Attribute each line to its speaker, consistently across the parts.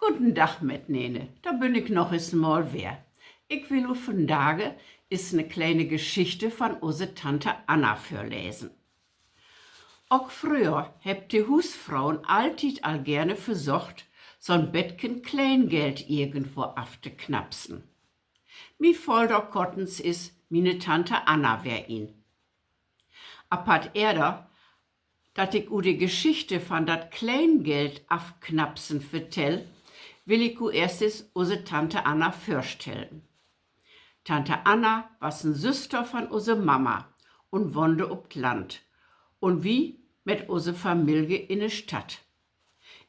Speaker 1: Guten Dag met Nene, da bin ich noch eens mal wer. Ich will u vandaag is ne kleine Geschichte von unsere Tante Anna vorlesen. Auch früher hebt die Husfrauen alltied all gerne versucht, so'n Bettchen Kleingeld irgendwo afteknapsen. Mi Folder Kottens is, mine Tante Anna wär ihn. Apart erder, dat ich u die Geschichte von dat Kleingeld afknapsen vertell, will ich u erstes unsere Tante Anna vorstellen. Tante Anna was n Süster von unsere Mama und wohnte ob Land und wie mit unsere Familie in ne Stadt.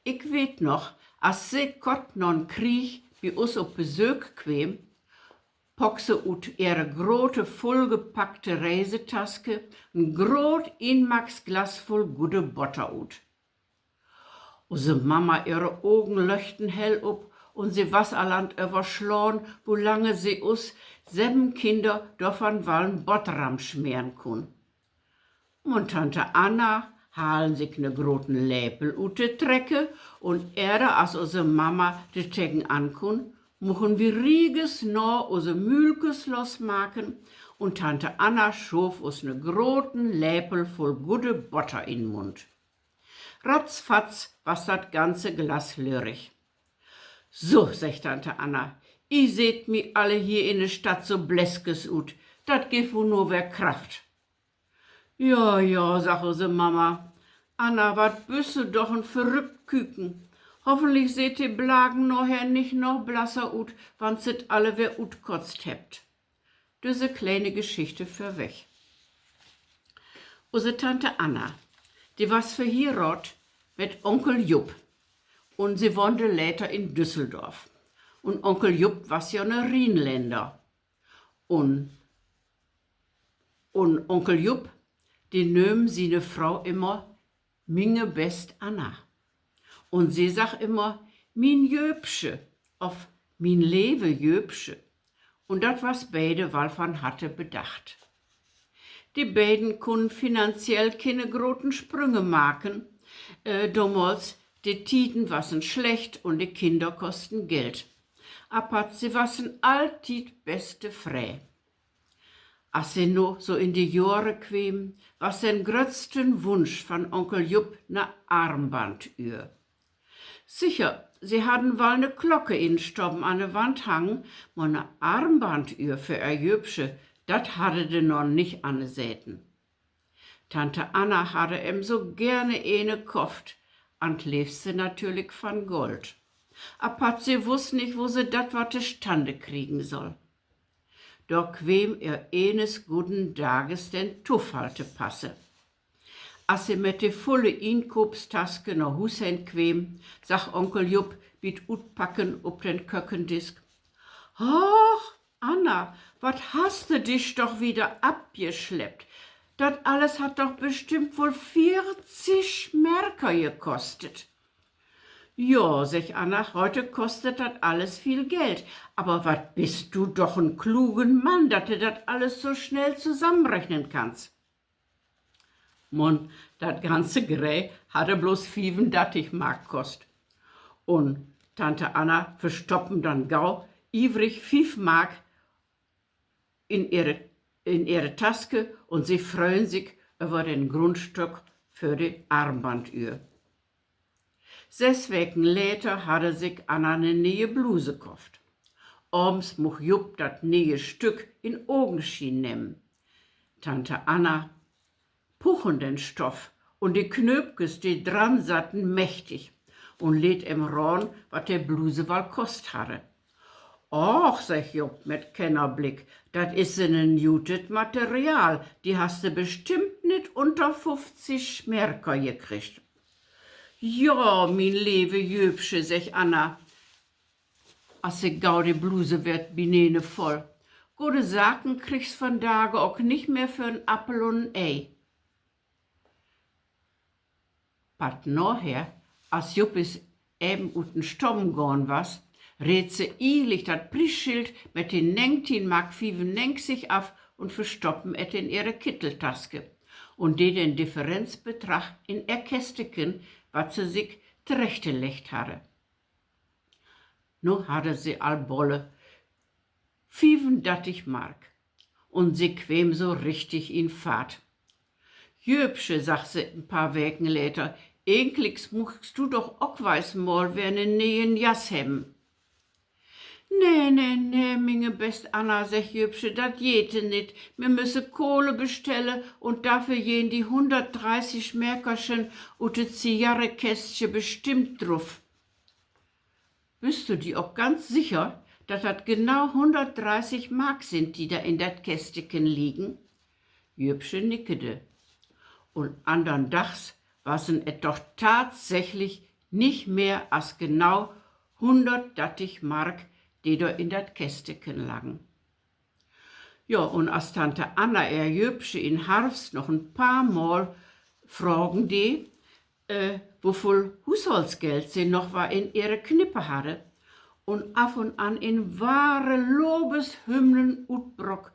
Speaker 1: Ich weet noch, als se Gott non Krieg wie us op Besuch quem, poxe ut ihre grote vollgepackte Reisetaske n grot Inmax-Glas voll gute Butter ut. Unsere Mama ihre Augen löchten hell up und sie was alland überschlagen, wo lange sie us 7 Kinder davon wallen Botteram schmieren kun. Und Tante Anna halen sich ne groten Läpel ut de Trecke und erde als unsere Mama de Tegen ankun, muchen wir rieges no unsere Mühlkes losmaken und Tante Anna schof us ne groten Läpel voll gute Butter in Mund. Ratzfatz was dat ganze Glas lörig. So, sagt Tante Anna, I seht mi alle hier in der Stadt so bleskes ut, dat gif wo nur wer Kraft. Ja, ja, sag unsere Mama, Anna, wat büsse doch ein verrückt Küken. Hoffentlich seht ihr Blagen noher nicht noch blasser ut, wann sit alle wer ut kotzt hebt. Diese kleine Geschichte für weg. Unsere Tante Anna, die was verhierat mit Onkel Jupp. Und sie wohnte later in Düsseldorf. Und Onkel Jupp was ja ne Rhienländer. Und Onkel Jupp, die nömen sie ne Frau immer minge best Anna. Und sie sag immer min Jöbsche, auf min Lewe Jöbsche. Und dat was beide Walfan hatte bedacht. Die beiden kunden finanziell keine groten Sprünge machen, damals die Tiden wassen schlecht und die Kinder kosten Geld. Aber sie wassen alltid beste frei. Als sie no so in die Jahre quem, was den grötzten Wunsch von Onkel Jupp ne Armbandühr. Sicher, sie hatten wohl ne Glocke in Stobben an der Wand hangen, aber ne Armbandühr für ihr Jübsche, dat hatte de noch nicht ansäten. Tante Anna hatte em so gerne eine gekauft, und liebste natürlich von Gold. Aber sie wusste nicht, wo sie dat wat zustande kriegen soll. Doch quem ihr eines guten Tages den Tuffhalte passe. Als sie mit de volle Inkopstaske nach Hus quem, sag Onkel Jupp, biet utpacken ob den Köckendisk. Ach, Anna, wat hast du dich doch wieder abgeschleppt? Dat alles hat doch bestimmt wohl 40 Märker gekostet. Ja, sag Anna, heute kostet dat alles viel Geld. Aber wat bist du doch ein klugen Mann, dat du dat alles so schnell zusammenrechnen kannst. Mon, dat ganze Grä hatte bloß 35 Mark kost. Und Tante Anna verstoppen dann gau ivrig 5 Mark in ihre Taske und sie freuen sich über den Grundstück für die Armbandühr. 6 Wochen later hatte sich Anna ne neue Bluse gekauft. Abends moch Jupp dat neue Stück in Augenschien nehmen. Tante Anna puchen den Stoff und die Knöpkes, die dran satten, mächtig und lädt im Ron, wat der Bluse wohl kost hatte. Och, sag Jupp mit Kennerblick, dat is ein jutet Material, die hast du bestimmt nicht unter 50 Märker gekriegt. Ja, min liebe Jöbsche, sag Anna, als sie gau die Bluse wird binene voll. Gute Sachen kriegst von Tage auch nicht mehr für ein Appel und ein Ei. Pat nachher, als Jupp is eben uten Stomm gorn was, red sie eilig dat Preisschild mit den 19 Mark 95 af und verstoppen et in ihre Kitteltaske und die den Differenzbetrag in ihr Kästeken, wat sie sich zurechtgelegt hatte. Nu hatte sie all Bolle 35 Mark und sie quem so richtig in Fahrt. Jöbsche, sagt sie ein paar Wochen later, eigentlich muchst du doch auch weiß mal wer ne neuen Jas hebben. Nee, minge best Anna, sech Jöbsche, dat jete nit. Mir müsse Kohle bestelle und dafür gehen die 130 Märkerchen und de Zigarrekästchen bestimmt drauf. Bist du dir auch ganz sicher, dass das genau 130 Mark sind, die da in dat Kästchen liegen? Jöbsche nickete. Und andern Dachs waren es doch tatsächlich nicht mehr als genau 130 Mark, die da in dat Kästchen lagen. Ja, und als Tante Anna Jöbsche in Harfst noch ein paar Mal fragen die, wofür Haushaltsgeld sie noch war in ihre Knippe hatte und ab und an in wahre Lobeshymnen utbrock,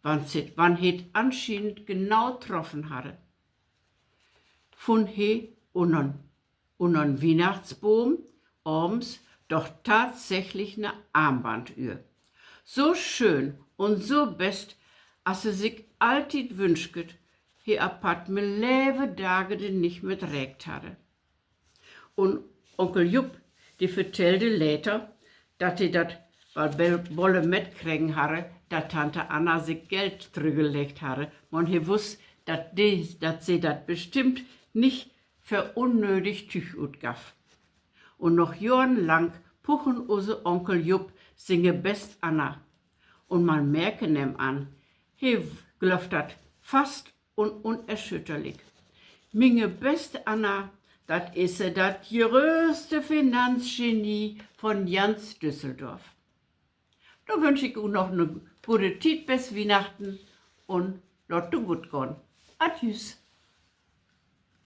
Speaker 1: wann het anscheinend genau getroffen hatte. Von he unan Weihnachtsbaum abends doch tatsächlich ne Armbandühr. So schön und so best, als sie sich alltid wünschtet, he apat me lewe Tage den nicht mehr trägt hatte. Und Onkel Jupp, die vertellte later, dass sie dat weil Bolle mitkriegen hatte, dass Tante Anna sich Geld drügelegt hatte. Und he wusst, dass sie dat bestimmt nicht für unnötig Tüch utgaf. Und noch jahrelang puchen unser Onkel Jupp singe best Anna. Und man merke nem an, he glaubt dat fast und unerschütterlich. Minge best Anna, dat isse dat größte Finanzgenie von ganz Düsseldorf. Da wünsche ich noch eine gute Zeit bis Weihnachten und Lotte gut gehen. Adjüs.